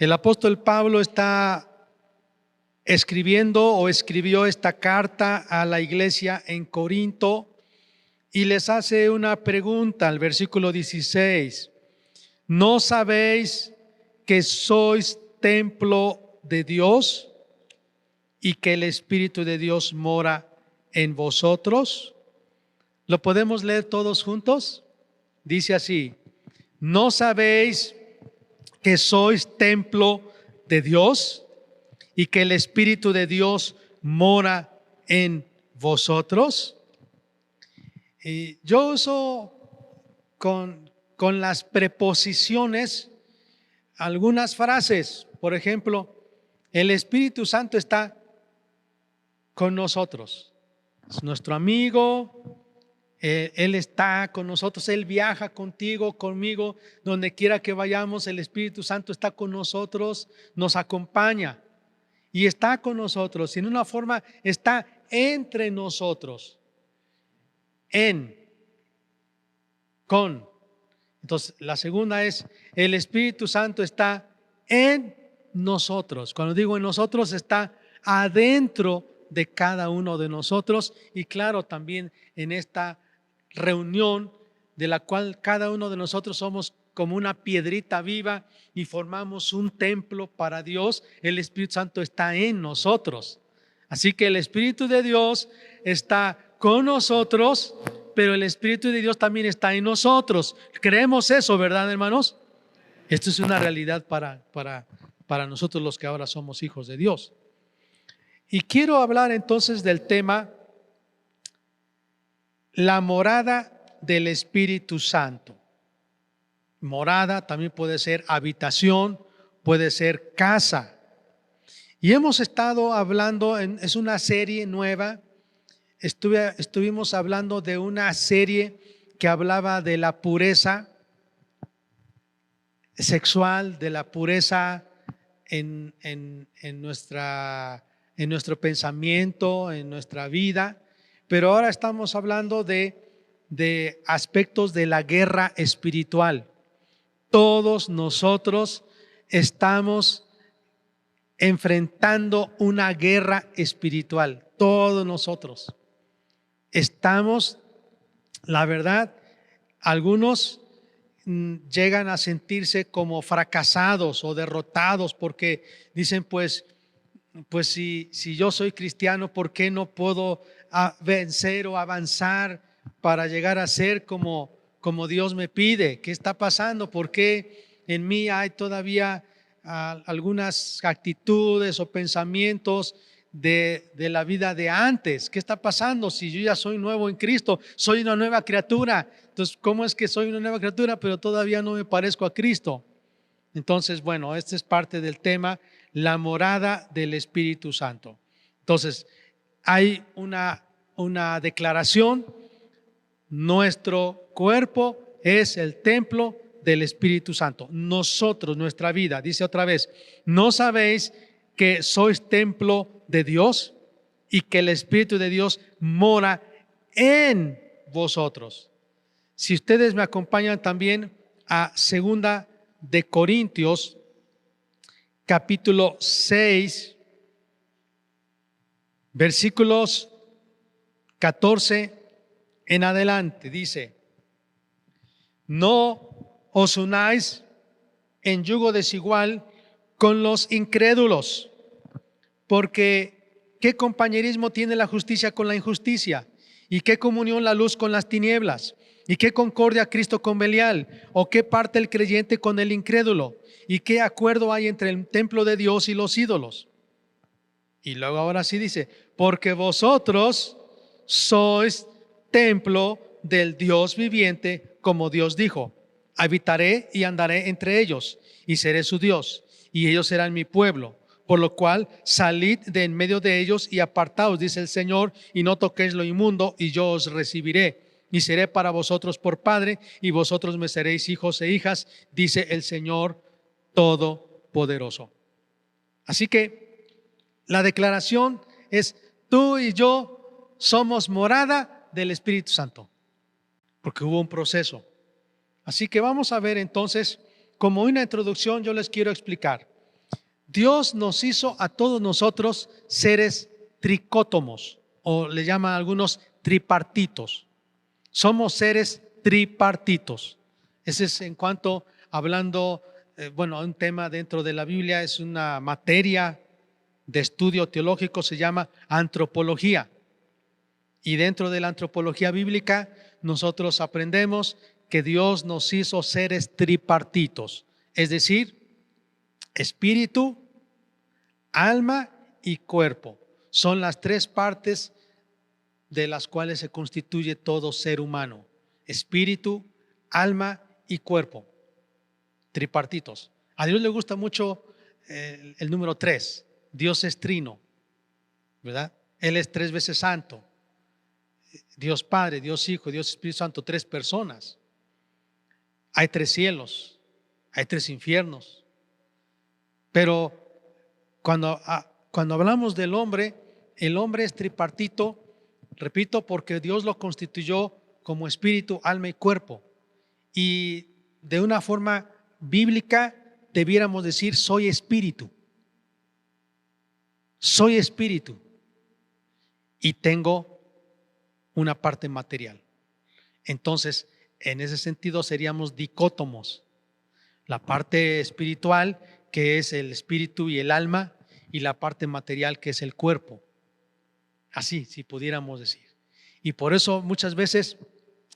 El apóstol Pablo está escribiendo o escribió esta carta a la iglesia en Corinto y les hace una pregunta al versículo 16. ¿No sabéis que sois templo de Dios y que el Espíritu de Dios mora en vosotros? ¿Lo podemos leer todos juntos? Dice así: ¿no sabéis que sois templo de Dios y que el Espíritu de Dios mora en vosotros? Y yo uso con las preposiciones algunas frases. Por ejemplo, el Espíritu Santo está con nosotros. Es nuestro amigo. Él está con nosotros, Él viaja contigo, conmigo, donde quiera que vayamos. El Espíritu Santo está con nosotros, nos acompaña y está con nosotros. Y en una forma está entre nosotros, con. Entonces, la segunda es: el Espíritu Santo está en nosotros. Cuando digo en nosotros, está adentro de cada uno de nosotros, y claro, también en esta reunión de la cual cada uno de nosotros somos como una piedrita viva y formamos un templo para Dios. El Espíritu Santo está en nosotros. Así que el Espíritu de Dios está con nosotros, pero el Espíritu de Dios también está en nosotros. Creemos eso, ¿verdad, hermanos? Esto es una realidad para nosotros los que ahora somos hijos de Dios. Y quiero hablar entonces del tema la morada del Espíritu Santo. Morada también puede ser habitación, puede ser casa. Y hemos estado hablando, es una serie nueva. Estuvimos hablando de una serie que hablaba de la pureza sexual, de la pureza en nuestro pensamiento, en nuestra vida. Pero ahora estamos hablando de aspectos de la guerra espiritual. Todos nosotros estamos enfrentando una guerra espiritual. Todos nosotros estamos, la verdad, algunos llegan a sentirse como fracasados o derrotados porque dicen, pues si yo soy cristiano, ¿por qué no puedo vencer o avanzar para llegar a ser como Dios me pide? ¿Qué está pasando? ¿Por qué en mí hay todavía algunas actitudes o pensamientos de la vida de antes? ¿Qué está pasando si yo ya soy nuevo en Cristo? Soy una nueva criatura. Entonces, ¿cómo es que soy una nueva criatura pero todavía no me parezco a Cristo? Entonces, bueno, este es parte del tema, la morada del Espíritu Santo. Entonces, hay una declaración: nuestro cuerpo es el templo del Espíritu Santo. Nosotros, nuestra vida, dice otra vez: ¿no sabéis que sois templo de Dios y que el Espíritu de Dios mora en vosotros? Si ustedes me acompañan también a 2 de Corintios, capítulo 6, versículos 14 en adelante, dice: no os unáis en yugo desigual con los incrédulos, porque ¿qué compañerismo tiene la justicia con la injusticia? ¿Y qué comunión la luz con las tinieblas? ¿Y qué concordia Cristo con Belial? ¿O qué parte el creyente con el incrédulo? ¿Y qué acuerdo hay entre el templo de Dios y los ídolos? Y luego ahora sí dice: porque vosotros sois templo del Dios viviente, como Dios dijo: habitaré y andaré entre ellos, y seré su Dios, y ellos serán mi pueblo. Por lo cual, salid de en medio de ellos y apartaos, dice el Señor, y no toquéis lo inmundo, y yo os recibiré. Y seré para vosotros por padre, y vosotros me seréis hijos e hijas, dice el Señor Todopoderoso. Así que la declaración es: tú y yo somos morada del Espíritu Santo, porque hubo un proceso. Así que vamos a ver entonces, como una introducción, yo les quiero explicar. Dios nos hizo a todos nosotros seres tricótomos, o le llaman algunos tripartitos. Somos seres tripartitos. Ese es en cuanto, hablando, un tema dentro de la Biblia, es una materia de estudio teológico, se llama antropología. Y dentro de la antropología bíblica, nosotros aprendemos que Dios nos hizo seres tripartitos, es decir, espíritu, alma y cuerpo. Son las tres partes de las cuales se constituye todo ser humano: espíritu, alma y cuerpo. Tripartitos. A Dios le gusta mucho el número 3. Dios es trino, ¿verdad? Él es 3 veces santo. Dios Padre, Dios Hijo, Dios Espíritu Santo, 3 personas. Hay 3 cielos, hay 3 infiernos. Pero cuando hablamos del hombre, el hombre es tripartito, repito, porque Dios lo constituyó como espíritu, alma y cuerpo. Y de una forma bíblica debiéramos decir: soy espíritu. Soy espíritu y tengo una parte material. Entonces, en ese sentido seríamos dicótomos: la parte espiritual, que es el espíritu y el alma, y la parte material, que es el cuerpo. Así, si pudiéramos decir. Y por eso muchas veces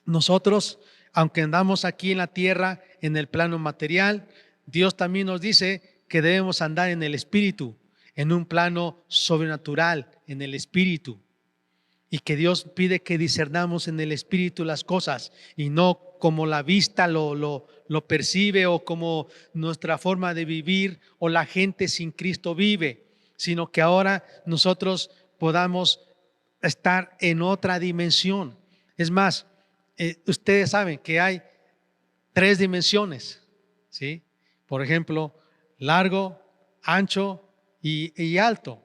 nosotros, aunque andamos aquí en la tierra, en el plano material, Dios también nos dice que debemos andar en el espíritu, en un plano sobrenatural, en el espíritu. Y que Dios pide que discernamos en el espíritu las cosas, y no como la vista lo percibe, o como nuestra forma de vivir o la gente sin Cristo vive, sino que ahora nosotros podamos estar en otra dimensión. Es más, ustedes saben que hay 3 dimensiones, ¿sí? Por ejemplo, largo, ancho y alto.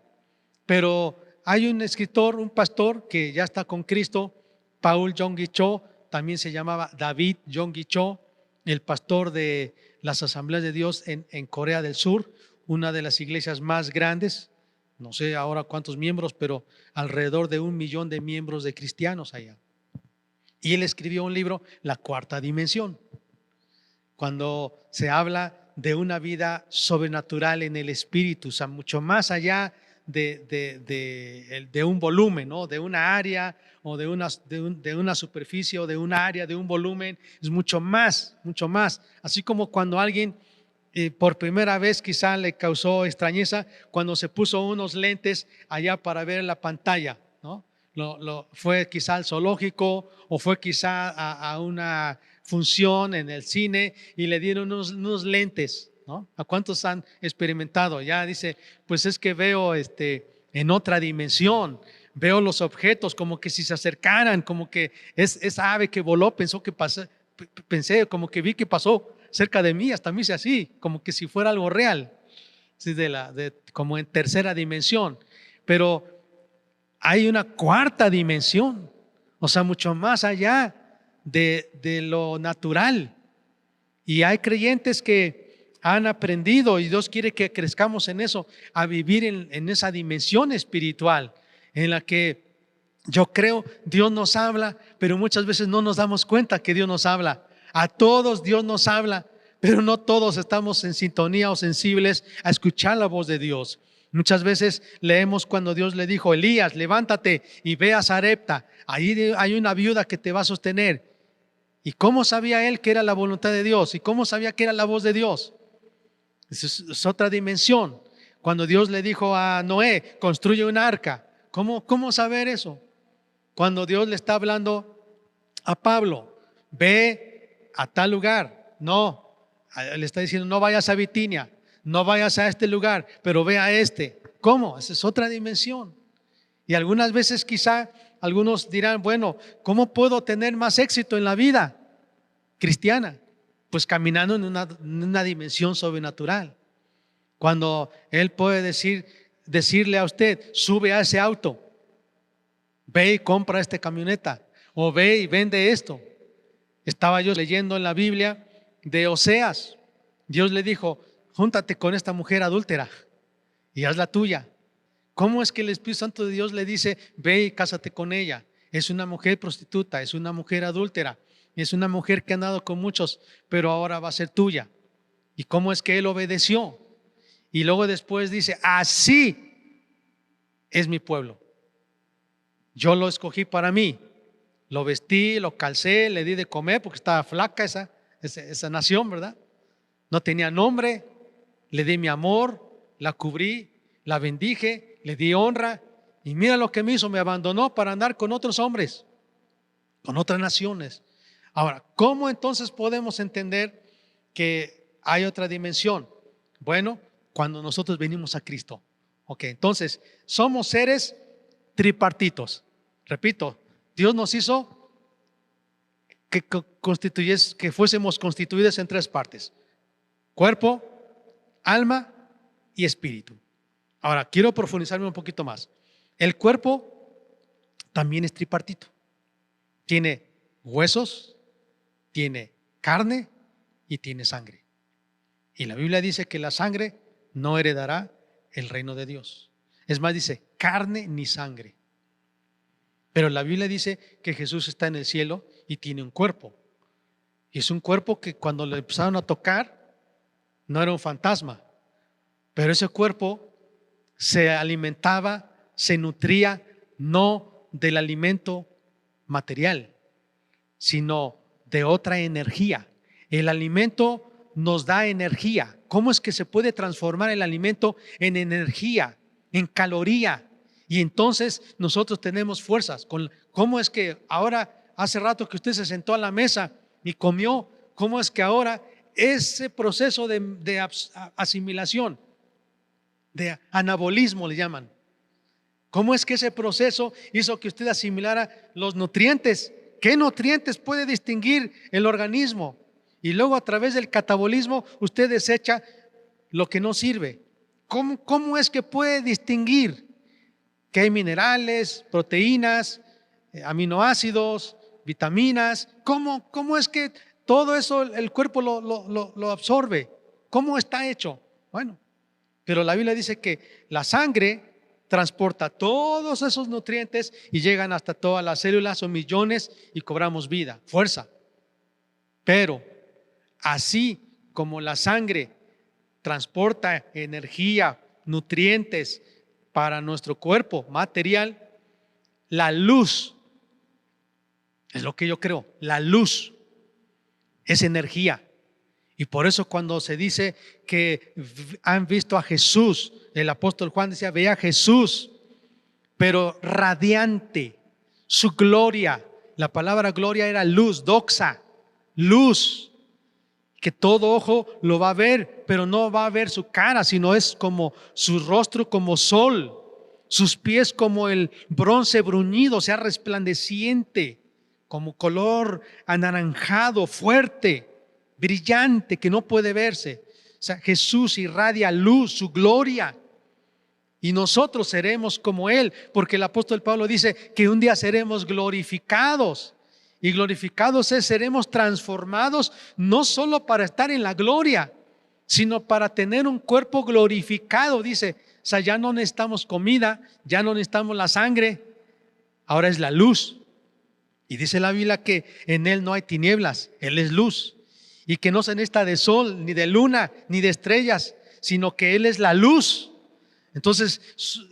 Pero hay un escritor, un pastor que ya está con Cristo, Paul Yonggi Cho, también se llamaba David Yonggi Cho, el pastor de las Asambleas de Dios en Corea del Sur, una de las iglesias más grandes. No sé ahora cuántos miembros, pero alrededor de 1 millón de miembros de cristianos allá. Y él escribió un libro, La Cuarta Dimensión, cuando se habla de una vida sobrenatural en el espíritu, o sea, mucho más allá de un volumen, ¿no? De una área, o de una superficie, o de una área, de un volumen. Es mucho más, mucho más. Así como cuando alguien por primera vez quizá le causó extrañeza cuando se puso unos lentes allá para ver la pantalla, ¿no? Fue quizá al zoológico, o fue quizá a una función en el cine y le dieron unos lentes, ¿no? ¿A cuántos han experimentado? Ya dice, pues es que veo en otra dimensión, veo los objetos como que si se acercaran, como que esa ave que voló pensé, como que vi que pasó cerca de mí, hasta me hice así, como que si fuera algo real, ¿sí? Como en tercera dimensión. Pero hay una cuarta dimensión, o sea, mucho más allá de lo natural. Y hay creyentes que han aprendido, y Dios quiere que crezcamos en eso, a vivir en esa dimensión espiritual, en la que yo creo Dios nos habla, pero muchas veces no nos damos cuenta que Dios nos habla. A todos Dios nos habla, pero no todos estamos en sintonía o sensibles a escuchar la voz de Dios. Muchas veces leemos cuando Dios le dijo: Elías, levántate y ve a Sarepta, ahí hay una viuda que te va a sostener. ¿Y cómo sabía él que era la voluntad de Dios? ¿Y cómo sabía que era la voz de Dios? Es otra dimensión. Cuando Dios le dijo a Noé: construye un arca, ¿cómo saber eso? Cuando Dios le está hablando a Pablo: ve a tal lugar, no, le está diciendo: no vayas a Bitinia, no vayas a este lugar, pero ve a este. ¿Cómo? Esa es otra dimensión. Y algunas veces quizá algunos dirán: bueno, ¿cómo puedo tener más éxito en la vida cristiana? Pues caminando en una dimensión sobrenatural. Cuando Él puede decirle a usted: sube a ese auto, ve y compra esta camioneta, o ve y vende esto. Estaba yo leyendo en la Biblia de Oseas. Dios le dijo: júntate con esta mujer adúltera. y hazla tuya. ¿Cómo es que el Espíritu Santo de Dios le dice, ve y cásate con ella? Es una mujer prostituta, es una mujer adúltera, es una mujer que ha andado con muchos, pero ahora va a ser tuya. ¿Y cómo es que él obedeció? Y luego después dice, así es mi pueblo. Yo lo escogí para mí. Lo vestí, lo calcé, le di de comer porque estaba flaca esa nación, ¿verdad? No tenía nombre, le di mi amor, la cubrí, la bendije, le di honra. Y mira lo que me hizo, me abandonó para andar con otros hombres, con otras naciones. Ahora, ¿cómo entonces podemos entender que hay otra dimensión? Bueno, cuando nosotros venimos a Cristo. Ok, entonces somos seres tripartitos. Repito, Dios nos hizo que fuésemos constituidos en tres partes: cuerpo, alma y espíritu. Ahora, quiero profundizarme un poquito más. El cuerpo también es tripartito. Tiene huesos, tiene carne y tiene sangre. Y la Biblia dice que la sangre no heredará el reino de Dios. Es más, dice carne ni sangre. Pero la Biblia dice que Jesús está en el cielo y tiene un cuerpo. Y es un cuerpo que cuando le empezaron a tocar no era un fantasma. Pero ese cuerpo se alimentaba, se nutría no del alimento material, sino de otra energía. El alimento nos da energía. ¿Cómo es que se puede transformar el alimento en energía, en caloría? Y entonces nosotros tenemos fuerzas. ¿Cómo es que ahora, hace rato que usted se sentó a la mesa y comió, cómo es que ahora ese proceso de asimilación, de anabolismo le llaman, cómo es que ese proceso hizo que usted asimilara los nutrientes? ¿Qué nutrientes puede distinguir el organismo? Y luego a través del catabolismo usted desecha lo que no sirve. ¿Cómo es que puede distinguir que hay minerales, proteínas, aminoácidos, vitaminas? ¿Cómo es que todo eso el cuerpo lo absorbe? ¿Cómo está hecho? Bueno, pero la Biblia dice que la sangre transporta todos esos nutrientes y llegan hasta todas las células, o millones, y cobramos vida, fuerza. Pero así como la sangre transporta energía, nutrientes para nuestro cuerpo material, la luz, es lo que yo creo, la luz es energía. Y por eso cuando se dice que han visto a Jesús, el apóstol Juan decía, veía a Jesús, pero radiante, su gloria. La palabra gloria era luz, doxa, luz, que todo ojo lo va a ver, pero no va a ver su cara, sino es como su rostro como sol, sus pies como el bronce bruñido, o sea, resplandeciente, como color anaranjado, fuerte, brillante, que no puede verse. O sea, Jesús irradia luz, su gloria. Y nosotros seremos como Él, porque el apóstol Pablo dice que un día seremos glorificados. Y glorificados seremos transformados no solo para estar en la gloria, sino para tener un cuerpo glorificado. Dice, o sea, ya no necesitamos comida, ya no necesitamos la sangre, ahora es la luz. Y dice la Biblia que en Él no hay tinieblas, Él es luz. Y que no se necesita de sol, ni de luna, ni de estrellas, sino que Él es la luz. Entonces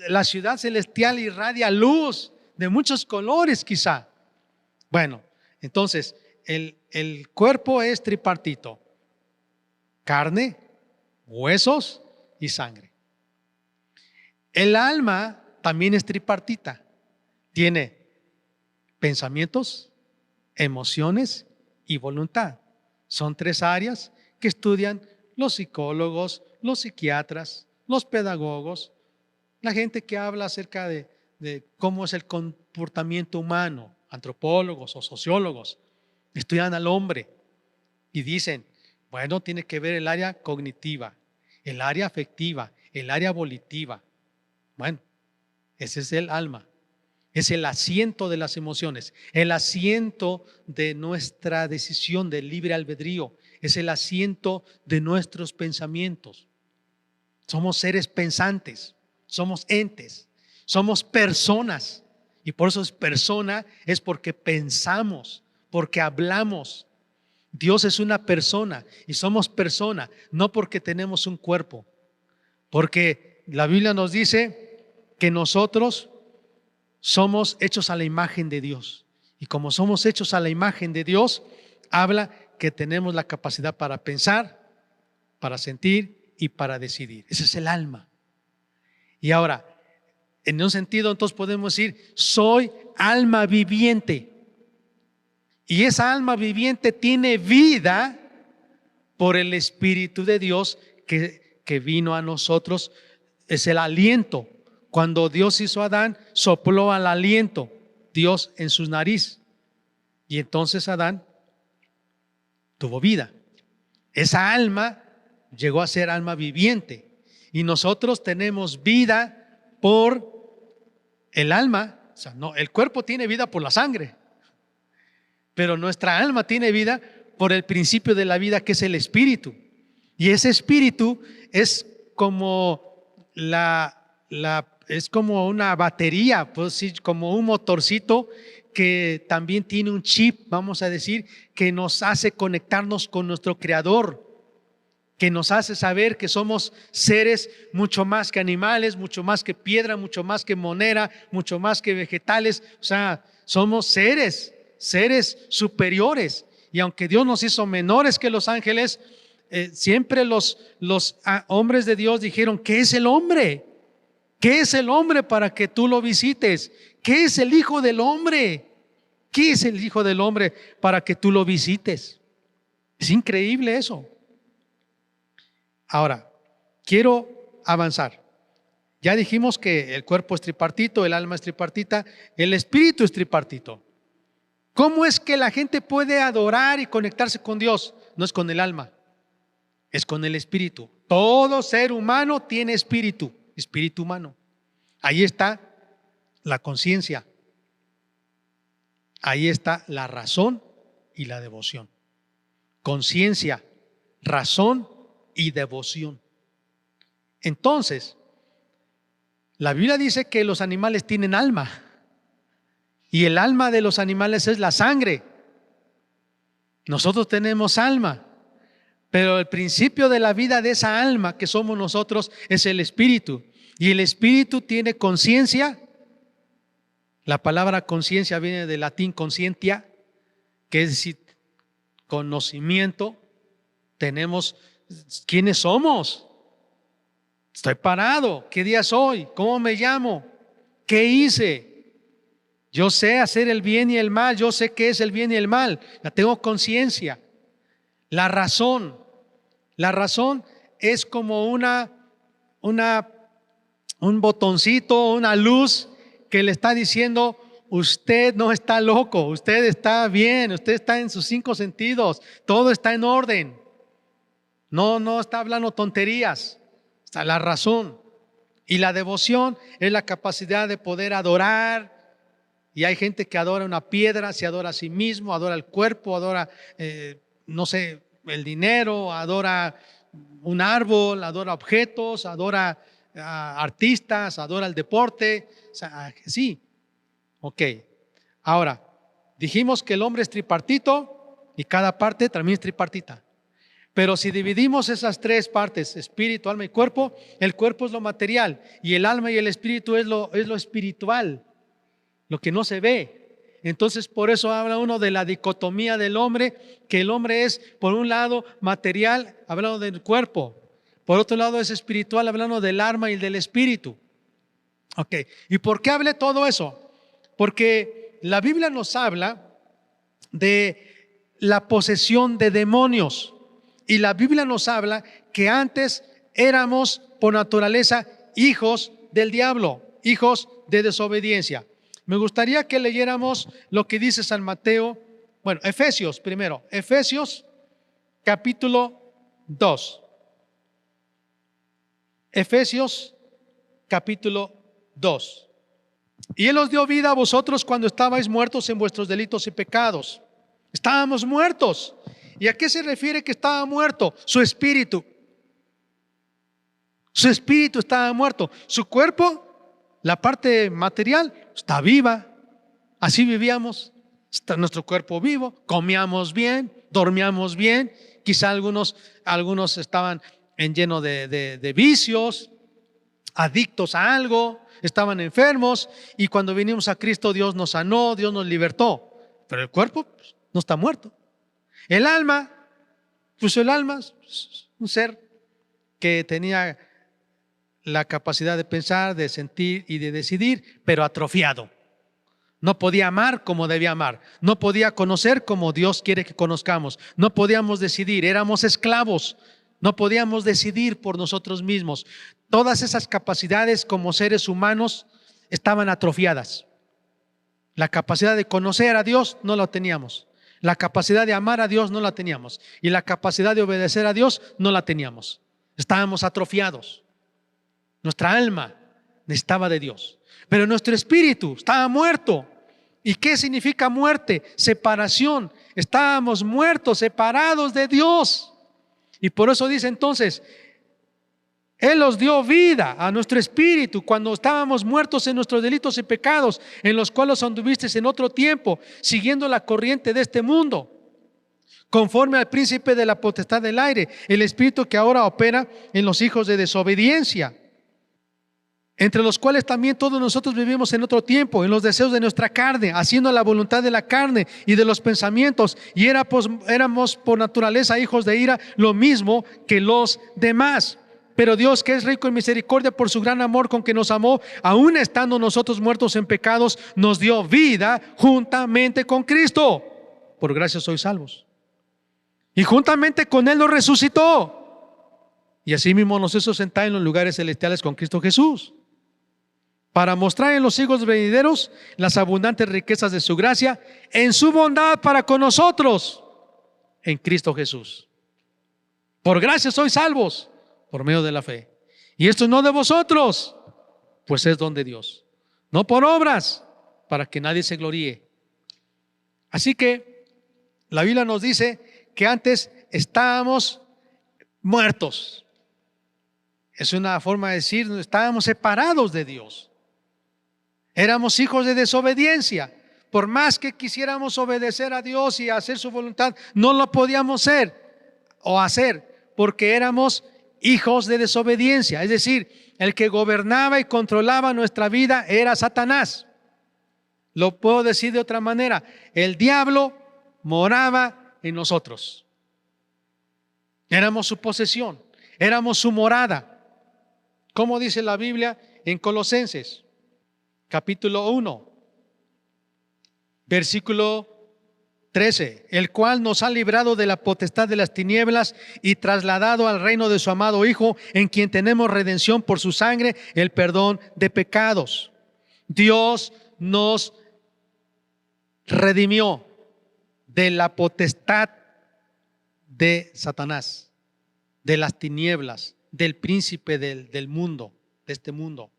la ciudad celestial irradia luz de muchos colores quizá. Bueno, entonces el cuerpo es tripartito: carne, huesos y sangre. El alma también es tripartita. Tiene pensamientos, emociones y voluntad. Son tres áreas que estudian los psicólogos, los psiquiatras, los pedagogos, la gente que habla acerca de cómo es el comportamiento humano, antropólogos o sociólogos, estudian al hombre y dicen, bueno, tiene que ver el área cognitiva, el área afectiva, el área volitiva. Bueno, ese es el alma. Es el asiento de las emociones, el asiento de nuestra decisión de libre albedrío, es el asiento de nuestros pensamientos. Somos seres pensantes. somos entes, somos personas. Y por eso es persona, es porque pensamos, porque hablamos. Dios es una persona y somos persona, no porque tenemos un cuerpo. Porque la Biblia nos dice que nosotros somos hechos a la imagen de Dios. Y como somos hechos a la imagen de Dios, habla que tenemos la capacidad para pensar, para sentir y para decidir. Ese es el alma. Y ahora, en un sentido, entonces podemos decir, soy alma viviente. Y esa alma viviente tiene vida por el Espíritu de Dios que vino a nosotros. Es el aliento. Cuando Dios hizo a Adán, sopló al aliento Dios en su nariz. Y entonces Adán tuvo vida. Esa alma llegó a ser alma viviente. Y nosotros tenemos vida por el alma. O sea, no, el cuerpo tiene vida por la sangre, pero nuestra alma tiene vida por el principio de la vida, que es el espíritu. Y ese espíritu es como es como una batería, pues sí, como un motorcito que también tiene un chip, vamos a decir, que nos hace conectarnos con nuestro Creador, que nos hace saber que somos seres mucho más que animales, mucho más que piedra, mucho más que moneda, mucho más que vegetales. O sea, somos seres superiores. Y aunque Dios nos hizo menores que los ángeles, siempre los hombres de Dios dijeron: ¿qué es el hombre? ¿Qué es el hombre para que tú lo visites? ¿Qué es el Hijo del Hombre? ¿Qué es el Hijo del Hombre para que tú lo visites? Es increíble eso. Ahora, quiero avanzar. Ya dijimos que el cuerpo es tripartito, el alma es tripartita, el espíritu es tripartito. ¿Cómo es que la gente puede adorar y conectarse con Dios? No es con el alma, es con el espíritu. Todo ser humano tiene espíritu humano. Ahí está la conciencia. Ahí está la razón y la devoción. Conciencia, razón y devoción. Entonces, la Biblia dice que los animales tienen alma, y el alma de los animales es la sangre. Nosotros tenemos alma, pero el principio de la vida de esa alma que somos nosotros es el espíritu, y el espíritu tiene conciencia. La palabra conciencia viene del latín conscientia, que es decir, conocimiento. Tenemos quiénes somos. Estoy parado. ¿Qué día soy? ¿Cómo me llamo? ¿Qué hice? Yo sé hacer el bien y el mal. Yo sé qué es el bien y el mal. La tengo conciencia. La razón es como un botoncito, una luz que le está diciendo: usted no está loco, usted está bien, usted está en sus 5 sentidos, todo está en orden. No está hablando tonterías. Está la razón. Y la devoción es la capacidad de poder adorar. Y hay gente que adora una piedra, se adora a sí mismo, adora el cuerpo, adora, no sé, el dinero, adora un árbol, adora objetos, adora artistas, adora el deporte. O sea, sí. Ok. Ahora, dijimos que el hombre es tripartito y cada parte también es tripartita. Pero si dividimos esas 3 partes, espíritu, alma y cuerpo, el cuerpo es lo material y el alma y el espíritu es lo espiritual, lo que no se ve. Entonces, por eso habla uno de la dicotomía del hombre, que el hombre es, por un lado, material, hablando del cuerpo; por otro lado, es espiritual, hablando del alma y del espíritu. Ok. ¿Y por qué hablé todo eso? Porque la Biblia nos habla de la posesión de demonios. Y la Biblia nos habla que antes éramos por naturaleza hijos del diablo, hijos de desobediencia. Me gustaría que leyéramos lo que dice San Mateo, Efesios primero, Efesios capítulo 2. Efesios capítulo 2. Y Él os dio vida a vosotros cuando estabais muertos en vuestros delitos y pecados. Estábamos muertos. ¿Y a qué se refiere que estaba muerto? Su espíritu. Su espíritu estaba muerto. Su cuerpo, la parte material, está viva. Así vivíamos. Está nuestro cuerpo vivo. Comíamos bien, dormíamos bien. Quizá algunos estaban llenos de vicios, adictos a algo, estaban enfermos. Y cuando vinimos a Cristo, Dios nos sanó, Dios nos libertó. Pero el cuerpo pues, no está muerto. El alma, pues el alma es un ser que tenía la capacidad de pensar, de sentir y de decidir, pero atrofiado. No podía amar como debía amar. No podía conocer como Dios quiere que conozcamos. No podíamos decidir, éramos esclavos. No podíamos decidir por nosotros mismos. Todas esas capacidades como seres humanos estaban atrofiadas. La capacidad de conocer a Dios no la teníamos. La capacidad de amar a Dios no la teníamos. Y la capacidad de obedecer a Dios no la teníamos. Estábamos atrofiados. Nuestra alma necesitaba de Dios. Pero nuestro espíritu estaba muerto. ¿Y qué significa muerte? Separación. Estábamos muertos, separados de Dios. Y por eso dice entonces, Él nos dio vida a nuestro espíritu cuando estábamos muertos en nuestros delitos y pecados, en los cuales anduviste en otro tiempo, siguiendo la corriente de este mundo, conforme al príncipe de la potestad del aire, el espíritu que ahora opera en los hijos de desobediencia, entre los cuales también todos nosotros vivimos en otro tiempo, en los deseos de nuestra carne, haciendo la voluntad de la carne y de los pensamientos, y éramos por naturaleza hijos de ira, lo mismo que los demás. Pero Dios, que es rico en misericordia por su gran amor con que nos amó, aun estando nosotros muertos en pecados, nos dio vida juntamente con Cristo. Por gracia sois salvos. Y juntamente con Él nos resucitó. Y asimismo nos hizo sentar en los lugares celestiales con Cristo Jesús, para mostrar en los siglos venideros las abundantes riquezas de su gracia en su bondad para con nosotros en Cristo Jesús. Por gracia sois salvos por medio de la fe. Y esto no de vosotros, pues es don de Dios, no por obras, para que nadie se gloríe. Así que la Biblia nos dice que antes estábamos muertos. Es una forma de decir, estábamos separados de Dios. Éramos hijos de desobediencia. Por más que quisiéramos obedecer a Dios y hacer su voluntad, no lo podíamos hacer porque éramos hijos de desobediencia. Es decir, el que gobernaba y controlaba nuestra vida era Satanás. Lo puedo decir de otra manera: el diablo moraba en nosotros. Éramos su posesión, éramos su morada. Como dice la Biblia en Colosenses capítulo 1, versículo 13, el cual nos ha librado de la potestad de las tinieblas y trasladado al reino de su amado Hijo, en quien tenemos redención por su sangre, el perdón de pecados. Dios nos redimió de la potestad de Satanás, de las tinieblas, del príncipe del mundo, de este mundo.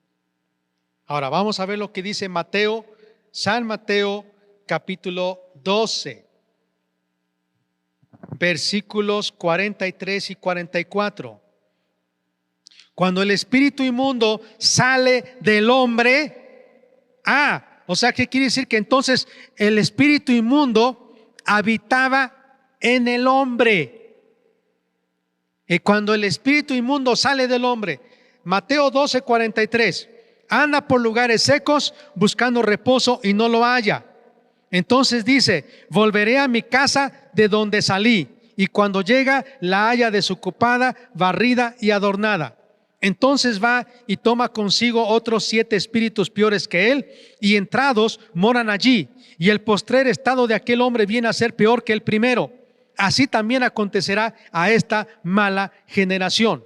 Ahora vamos a ver lo que dice San Mateo capítulo 12, versículos 43 y 44. Cuando el espíritu inmundo sale del hombre, o sea, ¿qué quiere decir? Que entonces el espíritu inmundo habitaba en el hombre. Y cuando el espíritu inmundo sale del hombre, Mateo 12, 43, anda por lugares secos buscando reposo y no lo halla. Entonces dice: volveré a mi casa de donde salí, y cuando llega la halla desocupada, barrida y adornada. Entonces va y toma consigo otros 7 espíritus peores que él, y entrados moran allí. Y el postrer estado de aquel hombre viene a ser peor que el primero. Así también acontecerá a esta mala generación.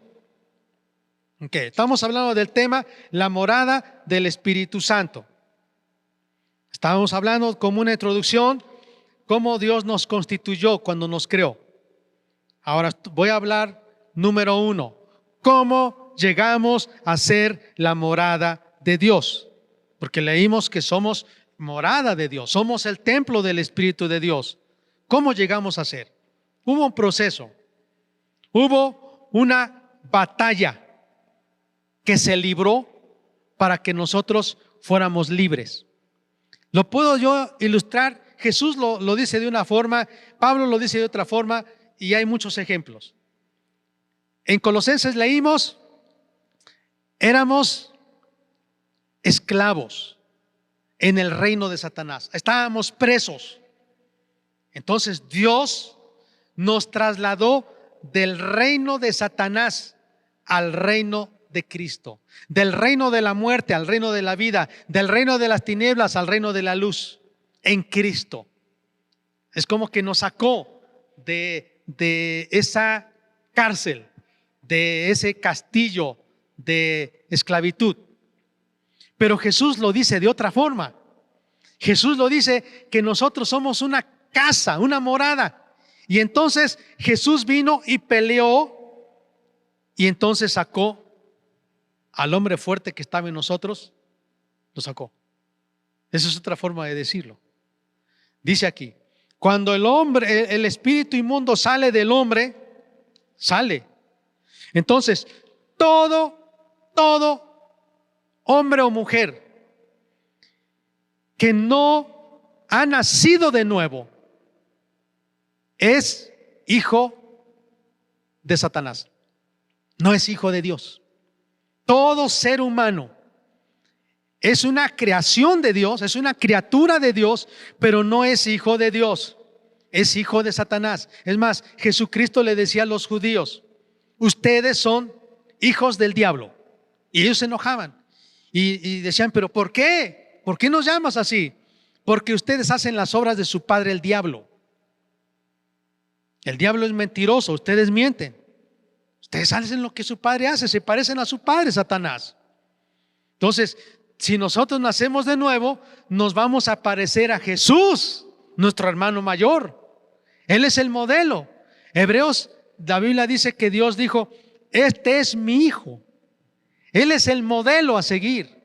Okay, estamos hablando del tema, la morada del Espíritu Santo. Estábamos hablando como una introducción, cómo Dios nos constituyó cuando nos creó. Ahora voy a hablar número 1, cómo llegamos a ser la morada de Dios. Porque leímos que somos morada de Dios, somos el templo del Espíritu de Dios. ¿Cómo llegamos a ser? Hubo un proceso, hubo una batalla. que se libró para que nosotros fuéramos libres. Lo puedo yo ilustrar. Jesús lo dice de una forma, Pablo lo dice de otra forma, y hay muchos ejemplos. En Colosenses leímos, éramos esclavos en el reino de Satanás, estábamos presos. Entonces Dios nos trasladó del reino de Satanás al reino de Cristo, del reino de la muerte al reino de la vida, del reino de las tinieblas al reino de la luz, en Cristo. Es como que nos sacó de esa cárcel, de ese castillo de esclavitud. Pero Jesús lo dice de otra forma. Jesús lo dice que nosotros somos una casa, una morada. Y entonces Jesús vino y peleó, y entonces sacó al hombre fuerte que estaba en nosotros, lo sacó. Esa es otra forma de decirlo. Dice aquí, cuando el espíritu inmundo sale del hombre, sale. Entonces, todo hombre o mujer que no ha nacido de nuevo es hijo de Satanás, no es hijo de Dios. Todo ser humano es una creación de Dios, es una criatura de Dios, pero no es hijo de Dios, es hijo de Satanás. Es más, Jesucristo le decía a los judíos, ustedes son hijos del diablo. Y ellos se enojaban y decían, pero ¿por qué? ¿Por qué nos llamas así? Porque ustedes hacen las obras de su padre el diablo. El diablo es mentiroso, ustedes mienten. Ustedes hacen lo que su padre hace, se parecen a su padre Satanás. Entonces, si nosotros nacemos de nuevo, nos vamos a parecer a Jesús, nuestro hermano mayor. Él es el modelo. Hebreos, la Biblia dice que Dios dijo, este es mi hijo. Él es el modelo a seguir.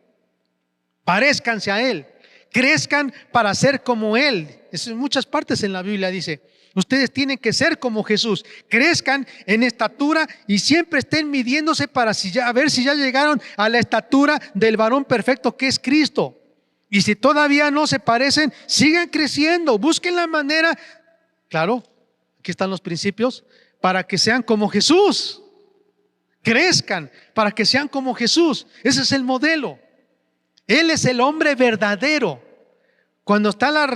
Parezcanse a Él, crezcan para ser como Él. Eso en muchas partes en la Biblia dice, ustedes tienen que ser como Jesús, crezcan en estatura y siempre estén midiéndose para a ver si ya llegaron a la estatura del varón perfecto que es Cristo. Y si todavía no se parecen, sigan creciendo, busquen la manera, claro, aquí están los principios, para que sean como Jesús. Crezcan para que sean como Jesús. Ese es el modelo. Él es el hombre verdadero. Cuando está la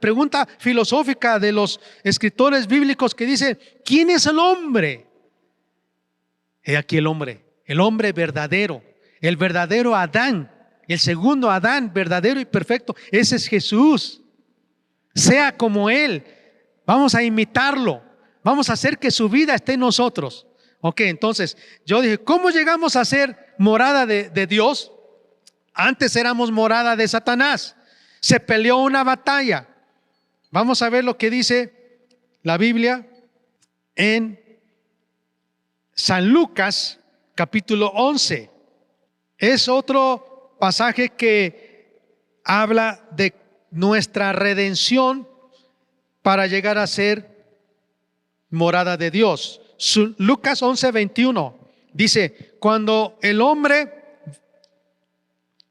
pregunta filosófica de los escritores bíblicos que dice, ¿quién es el hombre? He aquí el hombre verdadero, el verdadero Adán, el segundo Adán, verdadero y perfecto. Ese es Jesús. Sea como Él. Vamos a imitarlo. Vamos a hacer que su vida esté en nosotros. Ok, entonces yo dije, ¿cómo llegamos a ser morada de Dios? Antes éramos morada de Satanás. Se peleó una batalla. Vamos a ver lo que dice la Biblia en San Lucas capítulo 11. Es otro pasaje que habla de nuestra redención para llegar a ser morada de Dios. Lucas 11:21 dice, cuando el hombre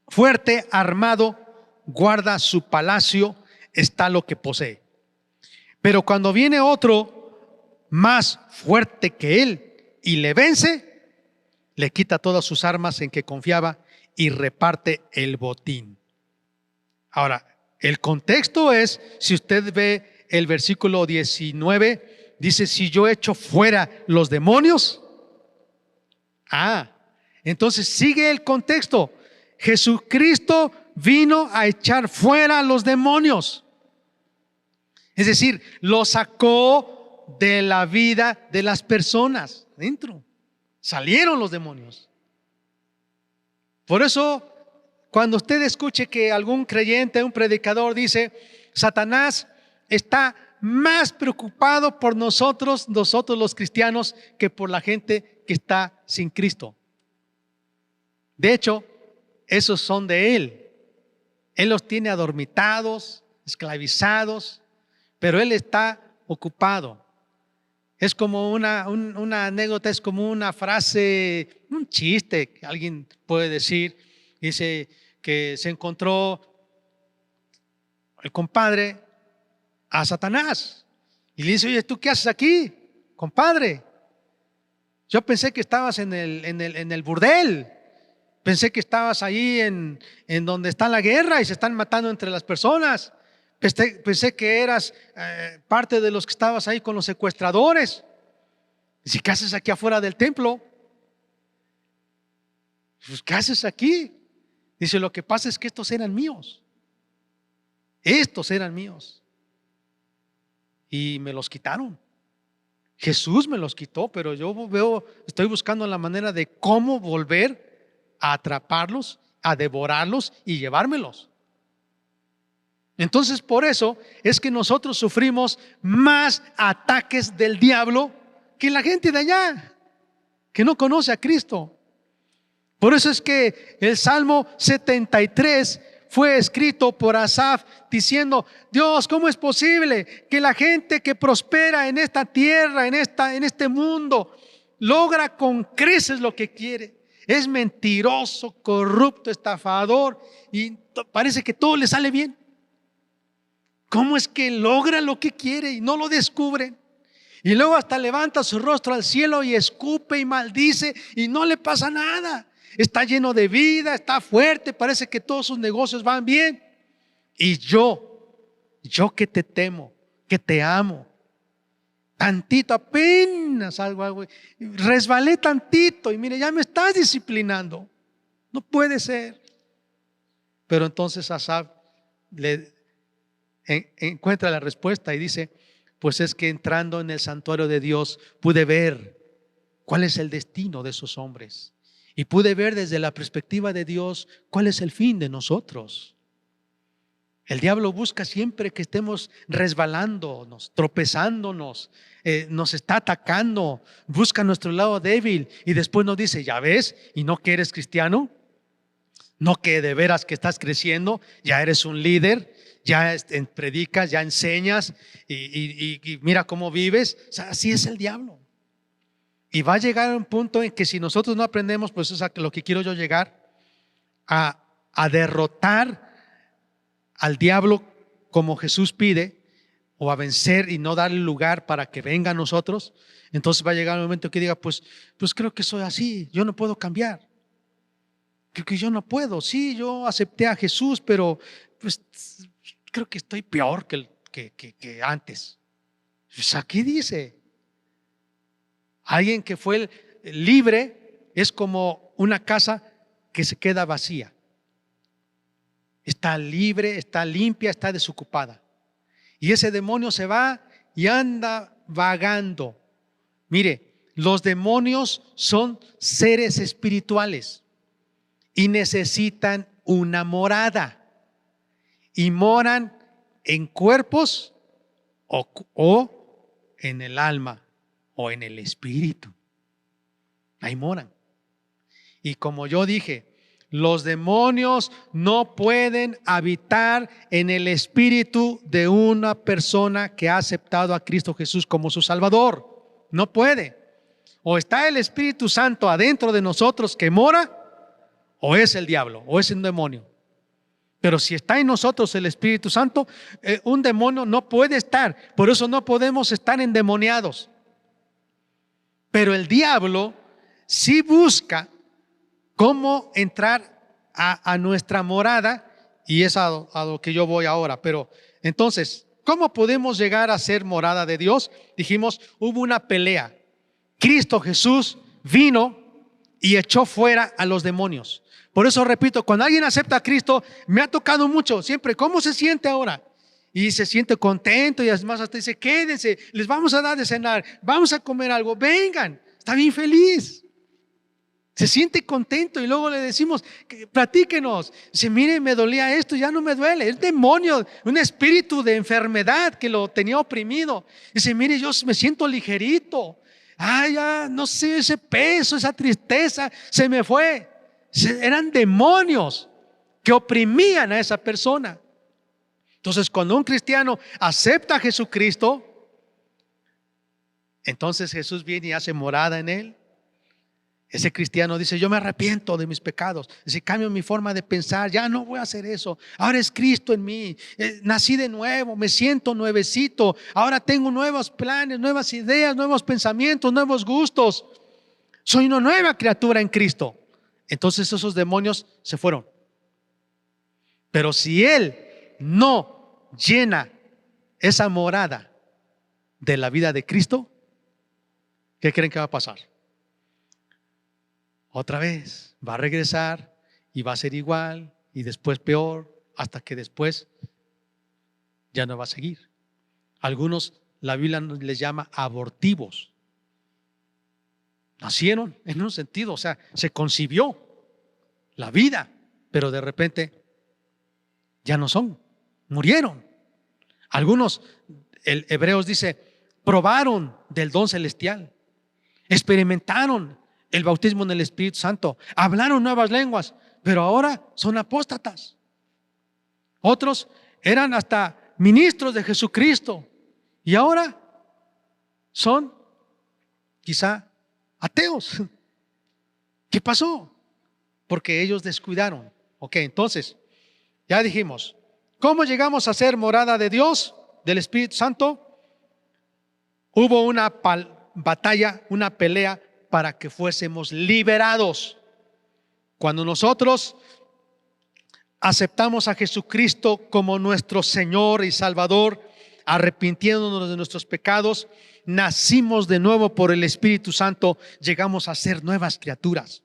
fuerte, armado, guarda su palacio, está lo que posee. Pero cuando viene otro más fuerte que él y le vence, le quita todas sus armas en que confiaba y reparte el botín. Ahora, el contexto es, si usted ve el versículo 19, dice, si yo echo fuera los demonios. Entonces sigue el contexto. Jesucristo vino a echar fuera a los demonios. Es decir, los sacó de la vida de las personas. Dentro salieron los demonios. Por eso, cuando usted escuche que algún creyente, un predicador dice, Satanás está más preocupado por nosotros los cristianos, que por la gente que está sin Cristo. De hecho, esos son de Él. Él los tiene adormitados, esclavizados, pero Él está ocupado. Es como una anécdota, es como una frase, un chiste que alguien puede decir. Dice que se encontró el compadre a Satanás y le dice: oye, ¿tú qué haces aquí, compadre? Yo pensé que estabas en el burdel, pensé que estabas ahí en donde está la guerra y se están matando entre las personas. Pensé que eras parte de los que estabas ahí con los secuestradores. Dice: ¿qué haces aquí afuera del templo? Pues, ¿qué haces aquí? Dice: lo que pasa es que estos eran míos. Estos eran míos. Y me los quitaron. Jesús me los quitó, pero yo estoy buscando la manera de cómo volver a atraparlos, a devorarlos y llevármelos. Entonces, por eso es que nosotros sufrimos más ataques del diablo que la gente de allá, que no conoce a Cristo. Por eso es que el Salmo 73 fue escrito por Asaf diciendo: Dios, ¿cómo es posible que la gente que prospera en esta tierra, en este mundo, logra con creces lo que quiere? Es mentiroso, corrupto, estafador y parece que todo le sale bien. ¿Cómo es que logra lo que quiere y no lo descubren? Y luego hasta levanta su rostro al cielo y escupe y maldice y no le pasa nada. Está lleno de vida, está fuerte, parece que todos sus negocios van bien. Y yo que te temo, que te amo, tantito, apenas algo, resbalé tantito y mire, ya me estás disciplinando. No puede ser. Pero entonces Asaf encuentra la respuesta y dice: pues es que entrando en el santuario de Dios pude ver cuál es el destino de esos hombres. Y pude ver desde la perspectiva de Dios cuál es el fin de nosotros. El diablo busca siempre que estemos resbalándonos, tropezándonos, nos está atacando, busca nuestro lado débil y después nos dice: ¿ya ves? ¿Y no que eres cristiano? ¿No que de veras que estás creciendo? Ya eres un líder, ya predicas, ya enseñas y mira cómo vives. O sea, así es el diablo. Y va a llegar a un punto en que si nosotros no aprendemos, pues es a lo que quiero yo llegar, a derrotar al diablo como Jesús pide, o a vencer y no darle lugar para que venga a nosotros. Entonces va a llegar un momento que diga: pues creo que soy así, yo no puedo cambiar. Creo que yo no puedo. Sí, yo acepté a Jesús, pero pues creo que estoy peor que antes. Pues aquí dice: alguien que fue libre es como una casa que se queda vacía. Está libre, está limpia, está desocupada. Y ese demonio se va y anda vagando. Mire, los demonios son seres espirituales y necesitan una morada. Y moran en cuerpos o en el alma o en el espíritu. Ahí moran. Y como yo dije, los demonios no pueden habitar en el espíritu de una persona que ha aceptado a Cristo Jesús como su Salvador. No puede. O está el Espíritu Santo adentro de nosotros que mora, o es el diablo, o es un demonio. Pero si está en nosotros el Espíritu Santo, un demonio no puede estar. Por eso no podemos estar endemoniados. Pero el diablo sí busca cómo entrar a nuestra morada, y es a lo que yo voy ahora. Pero entonces, ¿cómo podemos llegar a ser morada de Dios? Dijimos, hubo una pelea. Cristo Jesús vino y echó fuera a los demonios. Por eso repito, cuando alguien acepta a Cristo, me ha tocado mucho siempre: ¿cómo se siente ahora? Y se siente contento, y además hasta dice: quédense, les vamos a dar de cenar, vamos a comer algo, vengan, está bien feliz. Se siente contento y luego le decimos: platíquenos. Dice: mire, me dolía esto, ya no me duele. Es demonio, un espíritu de enfermedad que lo tenía oprimido. Dice: mire, yo me siento ligerito. Ya no sé, ese peso, esa tristeza se me fue. Eran demonios que oprimían a esa persona. Entonces, cuando un cristiano acepta a Jesucristo, Entonces Jesús viene y hace morada en él. Ese cristiano dice: yo me arrepiento de mis pecados, dice, cambio mi forma de pensar, ya no voy a hacer eso. Ahora es Cristo en mí, nací de nuevo, me siento nuevecito. Ahora tengo nuevos planes, nuevas ideas, nuevos pensamientos, nuevos gustos. Soy una nueva criatura en Cristo. Entonces esos demonios se fueron. Pero si él no llena esa morada de la vida de Cristo, ¿qué creen que va a pasar? Otra vez va a regresar y va a ser igual y después peor, hasta que después ya no va a seguir. Algunos la Biblia les llama abortivos. Nacieron en un sentido, o sea, se concibió la vida, pero de repente ya no son, murieron. Algunos, el Hebreos dice, probaron del don celestial, experimentaron el bautismo en el Espíritu Santo, hablaron nuevas lenguas, pero ahora son apóstatas. Otros eran hasta ministros de Jesucristo y ahora son quizá ateos. ¿Qué pasó? Porque ellos descuidaron. Ok, entonces, ya dijimos, ¿cómo llegamos a ser morada de Dios, del Espíritu Santo? Hubo una batalla, una pelea para que fuésemos liberados. Cuando nosotros aceptamos a Jesucristo como nuestro Señor y Salvador, arrepintiéndonos de nuestros pecados, nacimos de nuevo por el Espíritu Santo, llegamos a ser nuevas criaturas.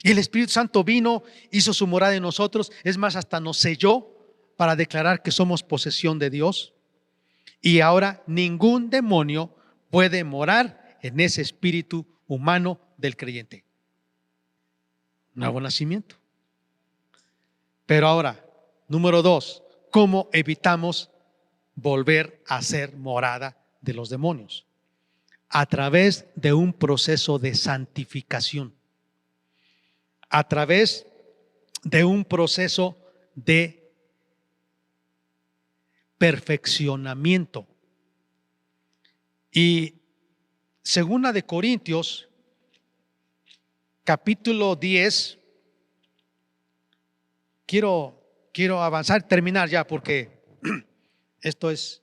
Y el Espíritu Santo vino, hizo su morada en nosotros, es más, hasta nos selló para declarar que somos posesión de Dios. Y ahora ningún demonio puede morar en ese espíritu humano del creyente. Nuevo nacimiento. Pero ahora, número 2, ¿cómo evitamos volver a ser morada de los demonios? A través de un proceso de santificación, a través de un proceso de perfeccionamiento. Y segunda de Corintios, capítulo 10, quiero avanzar, terminar ya, porque esto es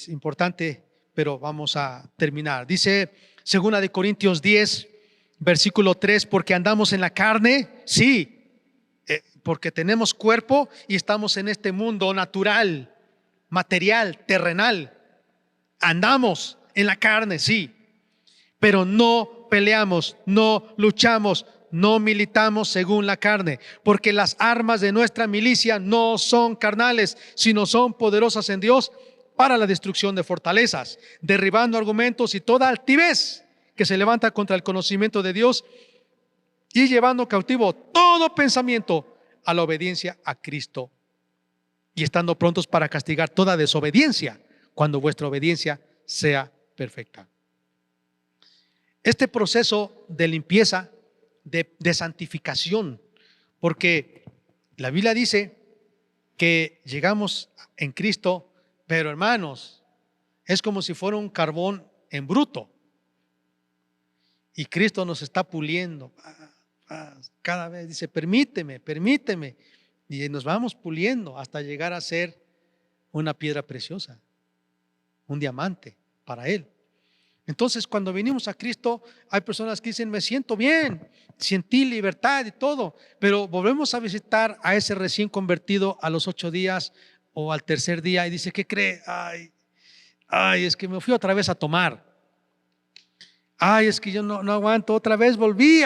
importante, pero vamos a terminar. Dice segunda de Corintios 10, versículo 3, porque andamos en la carne, sí, porque tenemos cuerpo y estamos en este mundo natural, material, terrenal. Andamos en la carne, sí, pero no peleamos, no luchamos, no militamos según la carne, porque las armas de nuestra milicia no son carnales, sino son poderosas en Dios para la destrucción de fortalezas, derribando argumentos y toda altivez que se levanta contra el conocimiento de Dios y llevando cautivo todo pensamiento a la obediencia a Cristo, y estando prontos para castigar toda desobediencia cuando vuestra obediencia sea perfecta. Este proceso de limpieza, de santificación, porque la Biblia dice que llegamos en Cristo, pero hermanos, es como si fuera un carbón en bruto, y Cristo nos está puliendo cada vez. Dice, permíteme, y nos vamos puliendo hasta llegar a ser una piedra preciosa, un diamante para Él. Entonces, cuando venimos a Cristo, hay personas que dicen, me siento bien, sentí libertad y todo, pero volvemos a visitar a ese recién convertido a los 8 días o al tercer día y dice, ¿qué cree? Ay, es que me fui otra vez a tomar. Ay, es que yo no aguanto, otra vez volví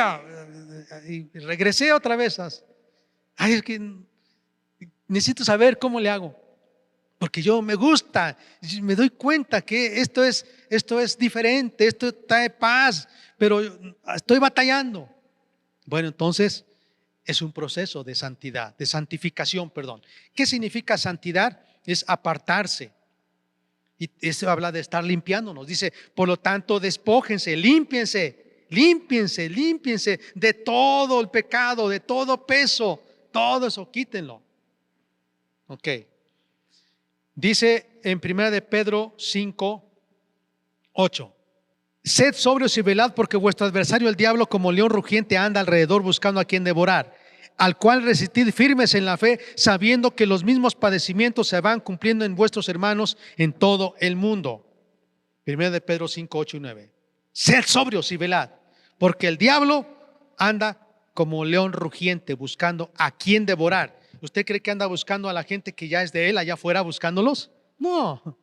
y regresé otra vez. Ay, es que necesito saber cómo le hago, porque yo me gusta, me doy cuenta que esto es diferente, esto trae paz, pero estoy batallando. Bueno, entonces es un proceso de santidad, de santificación, perdón. ¿Qué significa santidad? Es apartarse. Y eso habla de estar limpiándonos. Dice, por lo tanto, despójense, límpiense de todo el pecado, de todo peso, todo eso, quítenlo. Ok. Dice en 1 de Pedro 5, 8, Sed sobrios y velad, porque vuestro adversario el diablo como león rugiente anda alrededor buscando a quien devorar, al cual resistid firmes en la fe, sabiendo que los mismos padecimientos se van cumpliendo en vuestros hermanos en todo el mundo. 1 de Pedro 5, 8 y 9. Sed sobrios y velad, porque el diablo anda como león rugiente buscando a quien devorar. ¿Usted cree que anda buscando a la gente que ya es de él allá afuera buscándolos? No,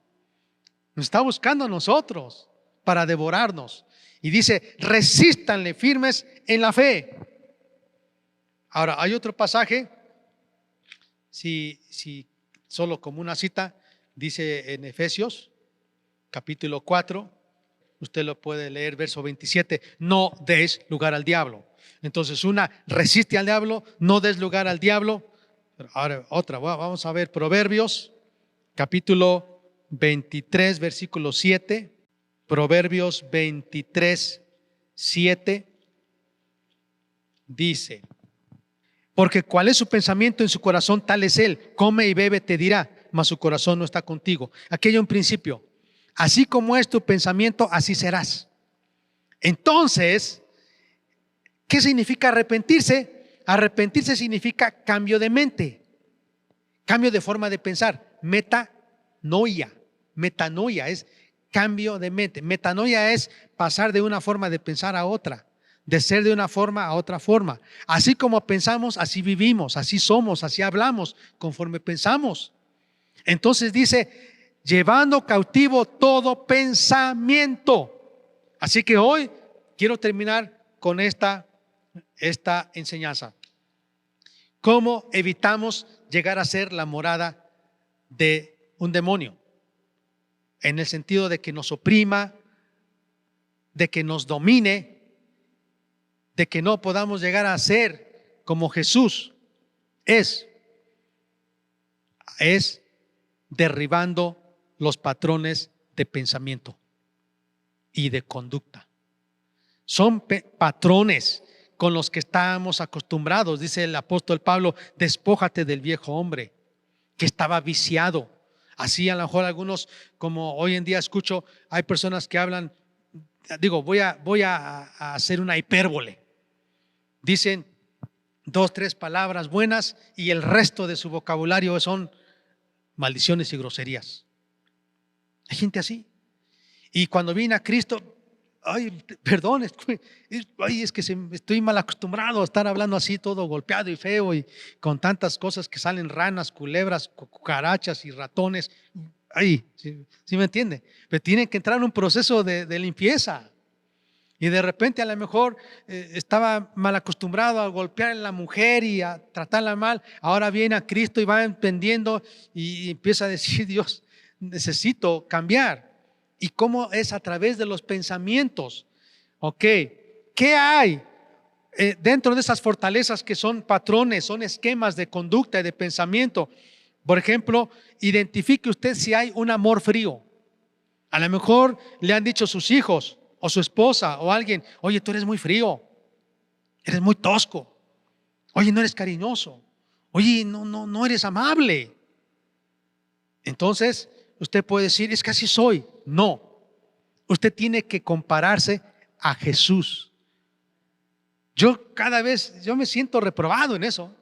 nos está buscando a nosotros para devorarnos. Y dice, resístanle firmes en la fe. Ahora, hay otro pasaje, si solo como una cita, dice en Efesios, capítulo 4, usted lo puede leer, verso 27, no des lugar al diablo. Entonces, resiste al diablo, no des lugar al diablo. Ahora, otra, vamos a ver Proverbios, capítulo 23, versículo 7. Proverbios 23, 7 dice, porque cuál es su pensamiento en su corazón, tal es él. Come y bebe, te dirá, mas su corazón no está contigo. Aquí hay un principio. Así como es tu pensamiento, así serás. Entonces, ¿qué significa arrepentirse? Arrepentirse significa cambio de mente, cambio de forma de pensar. Metanoia es cambio de mente. Metanoia es pasar de una forma de pensar a otra, de ser de una forma a otra forma. Así como pensamos, así vivimos, así somos, así hablamos, conforme pensamos. Entonces dice, llevando cautivo todo pensamiento. Así que hoy quiero terminar con esta enseñanza. ¿Cómo evitamos llegar a ser la morada de un demonio? En el sentido de que nos oprima, de que nos domine, de que no podamos llegar a ser como Jesús es derribando los patrones de pensamiento y de conducta. Son patrones con los que estamos acostumbrados. Dice el apóstol Pablo, despójate del viejo hombre que estaba viciado. Así a lo mejor algunos, como hoy en día escucho, hay personas que hablan, voy a hacer una hipérbole. Dicen 2, 3 palabras buenas y el resto de su vocabulario son maldiciones y groserías. Hay gente así. Y cuando viene a Cristo, perdón, es que estoy mal acostumbrado a estar hablando así todo golpeado y feo y con tantas cosas que salen ranas, culebras, cucarachas y ratones. ¿Sí me entiende? Pero tienen que entrar en un proceso de limpieza. Y de repente a lo mejor estaba mal acostumbrado a golpear a la mujer y a tratarla mal. Ahora viene a Cristo y va entendiendo y empieza a decir, Dios, necesito cambiar. ¿Y cómo es? A través de los pensamientos. Ok, ¿qué hay dentro de esas fortalezas que son patrones, son esquemas de conducta y de pensamiento? Por ejemplo, identifique usted si hay un amor frío. A lo mejor le han dicho sus hijos o su esposa o alguien, oye, tú eres muy frío, eres muy tosco, oye, no eres cariñoso, oye, no eres amable. Entonces usted puede decir, es que así soy. No, usted tiene que compararse a Jesús. Cada vez me siento reprobado en eso,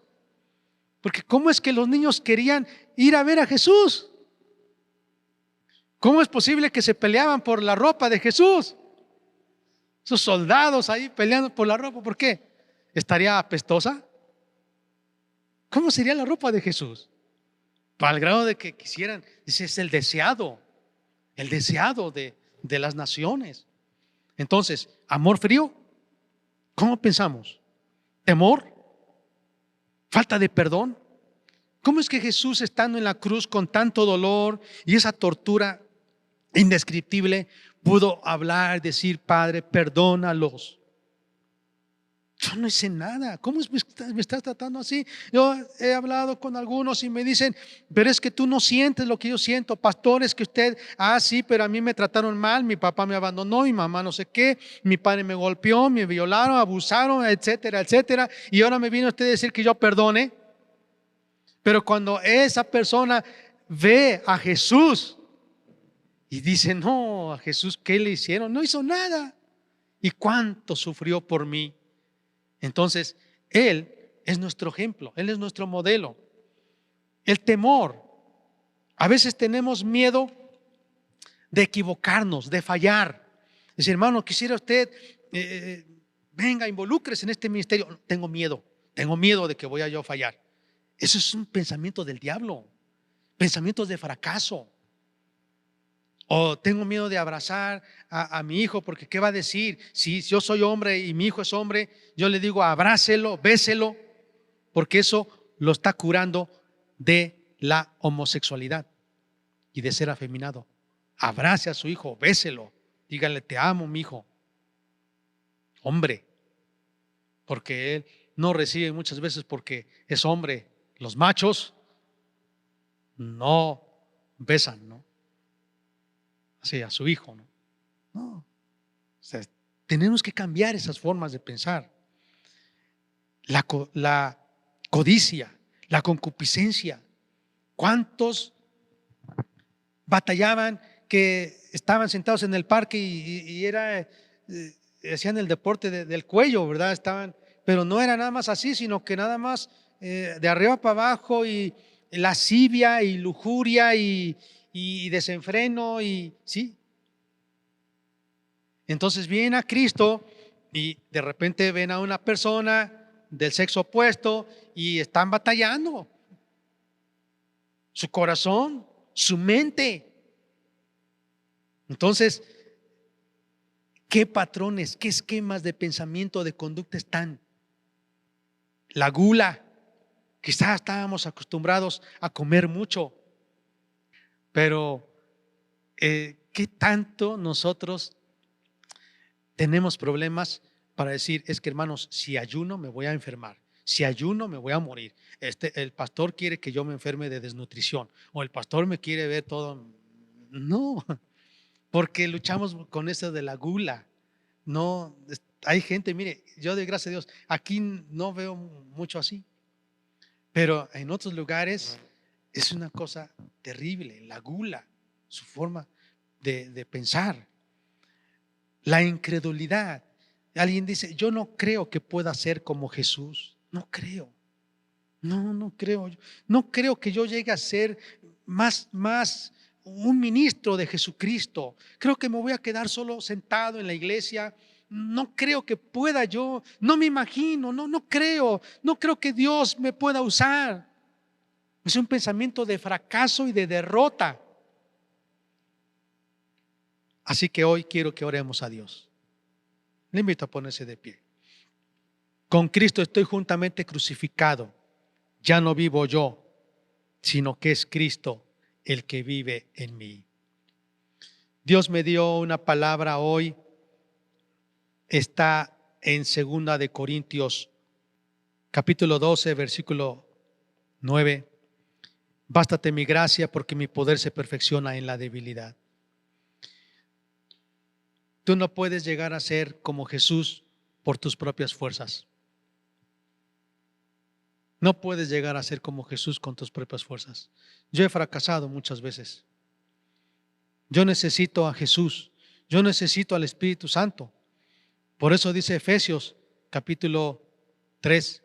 porque ¿cómo es que los niños querían ir a ver a Jesús? ¿Cómo es posible que se peleaban por la ropa de Jesús? Esos soldados ahí peleando por la ropa, ¿por qué? ¿Estaría apestosa? ¿Cómo sería la ropa de Jesús? Para el grado de que quisieran, dice, es el deseado de las naciones. Entonces, amor frío, ¿cómo pensamos? ¿Temor? ¿Falta de perdón? ¿Cómo es que Jesús, estando en la cruz con tanto dolor y esa tortura indescriptible, pudo hablar, decir, Padre, perdónalos? Yo no hice nada. ¿Cómo me estás tratando así? Yo he hablado con algunos y me dicen, pero es que tú no sientes lo que yo siento. Pastores, que usted, sí, pero a mí me trataron mal, mi papá me abandonó, mi mamá no sé qué, mi padre me golpeó, me violaron, abusaron, etcétera, etcétera. Y ahora me viene usted a decir que yo perdone. Pero cuando esa persona ve a Jesús Y dice, no, a Jesús, ¿qué le hicieron? No hizo nada. ¿Y cuánto sufrió por mí? Entonces, Él es nuestro ejemplo, Él es nuestro modelo. El temor. A veces tenemos miedo de equivocarnos, de fallar. Dice, hermano, quisiera usted, venga, involúcrese en este ministerio. Tengo miedo de que voy a yo fallar. Eso es un pensamiento del diablo, pensamientos de fracaso. O tengo miedo de abrazar a mi hijo porque ¿qué va a decir? Si yo soy hombre y mi hijo es hombre, yo le digo abrácelo, béselo, porque eso lo está curando de la homosexualidad y de ser afeminado. Abrace a su hijo, béselo, dígale te amo, mi hijo. Hombre, porque él no recibe muchas veces porque es hombre. Los machos no besan, ¿no? Así a su hijo, ¿no? No. O sea, tenemos que cambiar esas formas de pensar. La codicia, la concupiscencia. ¿Cuántos batallaban que estaban sentados en el parque y hacían el deporte del cuello, ¿verdad? Pero no era nada más así, sino que nada más de arriba para abajo y lascivia y lujuria y desenfreno y sí. Entonces vienen a Cristo y de repente ven a una persona del sexo opuesto y están batallando. Su corazón, su mente. Entonces, ¿qué patrones, qué esquemas de pensamiento, de conducta están? La gula. Quizás estábamos acostumbrados a comer mucho, pero ¿qué tanto nosotros tenemos problemas para decir, es que hermanos, si ayuno me voy a enfermar, si ayuno me voy a morir, el pastor quiere que yo me enferme de desnutrición o el pastor me quiere ver todo? No, porque luchamos con eso de la gula. No, hay gente, mire, yo de gracias a Dios, aquí no veo mucho así, pero en otros lugares es una cosa terrible, la gula, su forma de pensar. La incredulidad. Alguien dice, yo no creo que pueda ser como Jesús. No creo. No creo. No creo que yo llegue a ser más un ministro de Jesucristo. Creo que me voy a quedar solo sentado en la iglesia. No creo que pueda yo. No me imagino. No creo. No creo que Dios me pueda usar. Es un pensamiento de fracaso y de derrota. Así que hoy quiero que oremos a Dios. Le invito a ponerse de pie. Con Cristo estoy juntamente crucificado. Ya no vivo yo, sino que es Cristo el que vive en mí. Dios me dio una palabra hoy. Está en 2 de Corintios, capítulo 12, versículo 9. Bástate mi gracia porque mi poder se perfecciona en la debilidad. Tú no puedes llegar a ser como Jesús por tus propias fuerzas. No puedes llegar a ser como Jesús con tus propias fuerzas. Yo he fracasado muchas veces. Yo necesito a Jesús. Yo necesito al Espíritu Santo. Por eso dice Efesios capítulo 3,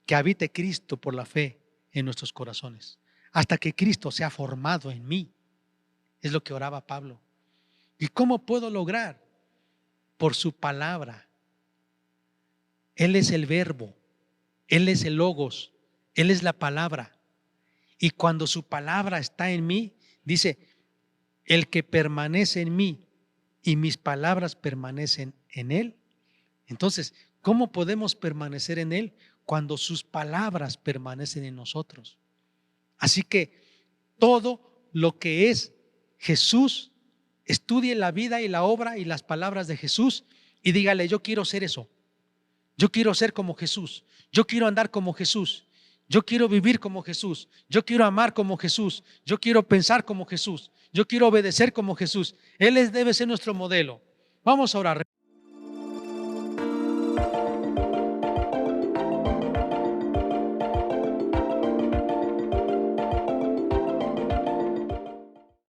que habite Cristo por la fe en nuestros corazones. Hasta que Cristo sea formado en mí. Es lo que oraba Pablo. ¿Y cómo puedo lograr? Por su palabra. Él es el verbo, Él es el logos, Él es la palabra. Y cuando su palabra está en mí, dice, el que permanece en mí y mis palabras permanecen en Él. Entonces, ¿cómo podemos permanecer en Él? Cuando sus palabras permanecen en nosotros. Así que todo lo que es Jesús, estudie la vida y la obra y las palabras de Jesús y dígale, yo quiero ser eso. Yo quiero ser como Jesús. Yo quiero andar como Jesús. Yo quiero vivir como Jesús. Yo quiero amar como Jesús. Yo quiero pensar como Jesús. Yo quiero obedecer como Jesús. Él debe ser nuestro modelo. Vamos a orar.